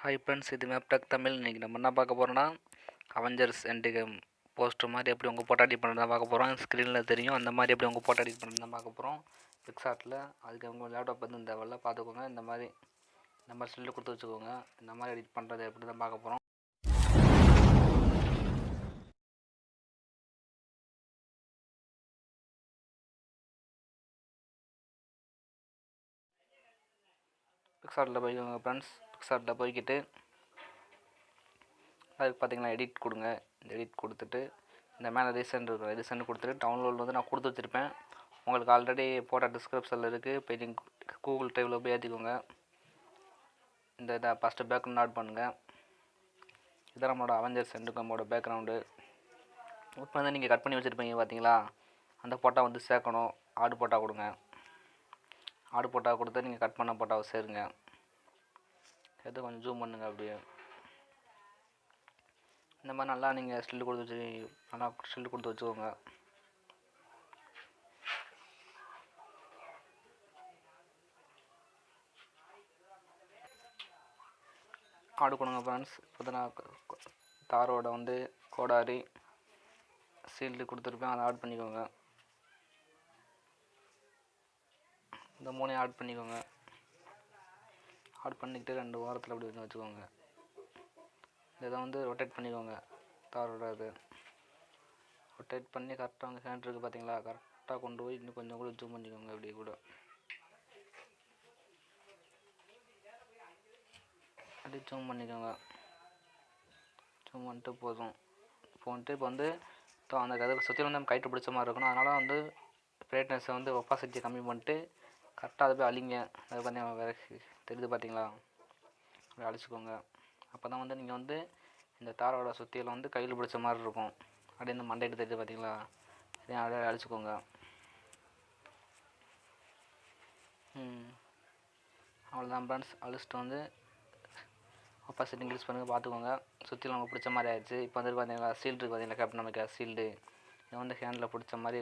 Hi friends, இது மேப்டெக் தமிழ். இன்றைக்கி நம்ம என்ன பார்க்க போகிறோன்னா, அவெஞ்சர்ஸ் எண்டு கேம் போஸ்டர் மாதிரி எப்படி உங்கள் ஃபோட்டோ எடிட் பண்ணுறது தான் பார்க்க போகிறோம். ஸ்க்ரீனில் தெரியும் அந்த மாதிரி எப்படி உங்கள் ஃபோட்டோ எடிட் பண்ணுறது தான் பார்க்க போகிறோம் பிக்சார்ட்டில். அதுக்கு உங்கள் லேப்டாப் வந்து இந்த வெள்ள பார்த்துக்கோங்க. இந்த மாதிரி ஸ்டில்லு கொடுத்து வச்சுக்கோங்க. இந்த மாதிரி எடிட் பண்ணுறது எப்படி தான் பார்க்க போகிறோம். பிக்சார்ட்டில் போய்க்கோங்க ஃப்ரெண்ட்ஸ். பிக்சார்ட்டில் போய்கிட்டு அதுக்கு பார்த்தீங்கன்னா எடிட் கொடுங்க. இந்த எடிட் கொடுத்துட்டு இந்த மேலே ரீசெண்ட் இருக்கும், ரீசெண்ட் கொடுத்துட்டு டவுன்லோட் வந்து நான் கொடுத்து வச்சுருப்பேன். உங்களுக்கு ஆல்ரெடி போட்ட டிஸ்கிரிப்ஷனில் இருக்குது. போய் நீங்கள் கூகுள் ட்ரைவில் போய் ஏற்றிக்கோங்க. இந்த இதை ஃபஸ்ட்டு பேக்ரவுண்ட் ஆட் பண்ணுங்கள். இதான் நம்மளோட அவெஞ்சர்ஸ் எண்டு கேமோட பேக்ரவுண்டு. இப்போ வந்து நீங்கள் கட் பண்ணி வச்சுருப்பீங்க பார்த்தீங்களா, அந்த ஃபோட்டோ வந்து சேர்க்கணும். ஆடு ஃபோட்டோ கொடுங்க. ஆடு ஃபோட்டோ கொடுத்து நீங்கள் கட் பண்ண ஃபோட்டோவை சேருங்க. எது கொஞ்சம் ஜூம் பண்ணுங்கள். அப்படியே இந்த மாதிரி நல்லா நீங்கள் ஸ்டில் கொடுத்து வச்சுக்கோங்க. ஆடு கொடுங்க ஃப்ரெண்ட்ஸ். இப்போ நான் தாரோட வந்து கோடாரி சீல்டு கொடுத்துருப்பேன், அதை ஆட் பண்ணிக்கோங்க. இந்த மூணையும் ஆட் பண்ணிக்கோங்க. ஆட் பண்ணிக்கிட்டு 2 வாரத்தில் அப்படி வந்து வச்சுக்கோங்க. இதை வந்து ரொட்டேட் பண்ணிக்கோங்க. தாரோட இது ரொட்டேட் பண்ணி கரெக்டாக அங்கே ஹேண்ட் இருக்குது பார்த்தீங்களா, கரெக்டாக கொண்டு போய் இன்னும் கொஞ்சம் கூட ஜூம் பண்ணிக்கோங்க. இப்படி கூட அப்படி ஜூம் பண்ணிக்கோங்க. ஜூம் பண்ணிட்டு போதும். இப்போ வந்து அந்த கதை சுற்றி வந்து நம்ம கைட்டு பிடிச்ச மாதிரி இருக்கணும். அதனால் வந்து பிரைட்னஸை வந்து ஒப்பாசிட்டியை கம்மி பண்ணிட்டு கரெக்டாக அதை போய் அழிங்க. அது பார்த்தீங்கன்னா வேறு தெரியுது பார்த்தீங்களா, அப்படி அழிச்சிக்கோங்க. அப்போ தான் வந்து நீங்கள் வந்து இந்த தாரோட சுற்றியில் வந்து கையில் பிடிச்ச மாதிரி இருக்கும். அப்படியே இந்த மண்டைட்டு தெரியுது பார்த்தீங்களா, இதையும் அப்படியே அழிச்சிக்கோங்க. அவ்வளோதான் ஃப்ரெண்ட்ஸ். அழிச்சிட்டு வந்து ஒப்பாசிட்டி இன்க்ரீஸ் பண்ணுங்க, பார்த்துக்கோங்க. சுற்றிலும் நமக்கு பிடிச்ச மாதிரி ஆயிடுச்சு. இப்போ வந்து பார்த்தீங்களா சீல்டு இருக்குது பார்த்தீங்களா, கேப்டன் அமெரிக்கா சீல்டு. இதை வந்து ஹேண்டில் பிடிச்ச மாதிரி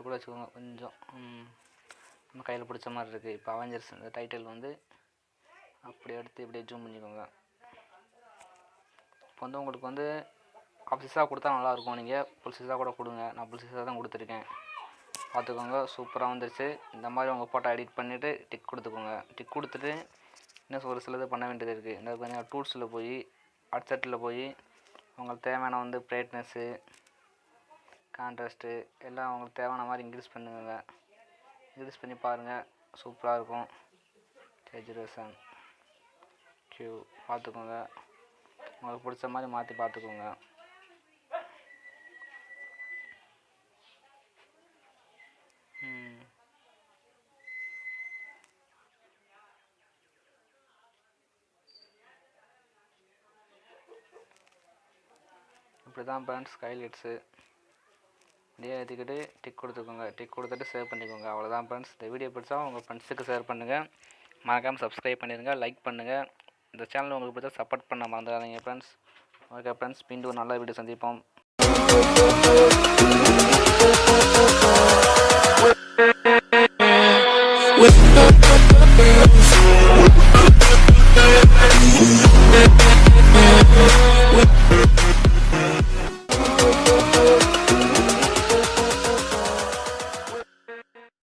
கூட வச்சுக்கோங்க. கொஞ்சம் நம்ம கையில் பிடிச்ச மாதிரி இருக்குது. இப்போ அவெஞ்சர்ஸ் இந்த டைட்டில் வந்து அப்படி எடுத்து இப்படியே ஜூம் பண்ணிக்கோங்க. இப்போ வந்து உங்களுக்கு வந்து ஆஃப் சீஸாக கொடுத்தா நல்லாயிருக்கும். நீங்கள் ஃபுல் சீஸாக கூட கொடுங்க. நான் ஃபுல் சீஸாக தான் கொடுத்துருக்கேன். பார்த்துக்கோங்க, சூப்பராக வந்துருச்சு. இந்த மாதிரி உங்கள் ஃபோட்டோ எடிட் பண்ணிவிட்டு டிக் கொடுத்துக்கோங்க. டிக் கொடுத்துட்டு இன்னும் ஒரு சிலது பண்ண வேண்டியது இருக்குது. இந்த பார்த்தீங்கன்னா டூல்ஸில் போய் அட்செட்டில் போய் உங்களுக்கு தேவையான வந்து பிரைட்னஸ்ஸு, கான்ட்ராஸ்ட்டு எல்லாம் உங்களுக்கு தேவையான மாதிரி இன்க்ரீஸ் பண்ணுங்க. இன்க்ரீஸ் பண்ணி பாருங்கள், சூப்பராக இருக்கும். சேச்சுரேஷன் கியூ பார்த்துக்கோங்க. உங்களுக்கு பிடிச்ச மாதிரி மாற்றி பார்த்துக்கோங்க. இப்படி தான் ஃப்ரெண்ட்ஸ் ஹைலைட்ஸு இதே ஏற்றிக்கிட்டு டிக் கொடுத்துக்கோங்க. டிக் கொடுத்துட்டு சேவ் பண்ணிக்கோங்க. அவ்வளோதான் ஃப்ரெண்ட்ஸ். இந்த வீடியோ பிடிச்சா உங்கள் ஃப்ரெண்ட்ஸுக்கு ஷேர் பண்ணுங்கள். மறக்காமல் சப்ஸ்கிரைப் பண்ணிடுங்க, லைக் பண்ணுங்கள். இந்த சேனல் உங்களுக்கு பிடிச்சா சப்போர்ட் பண்ண மறந்துடாதீங்க ஃப்ரெண்ட்ஸ். ஓகே ஃப்ரெண்ட்ஸ், மீண்டும் ஒரு நல்ல வீடியோ சந்திப்போம். With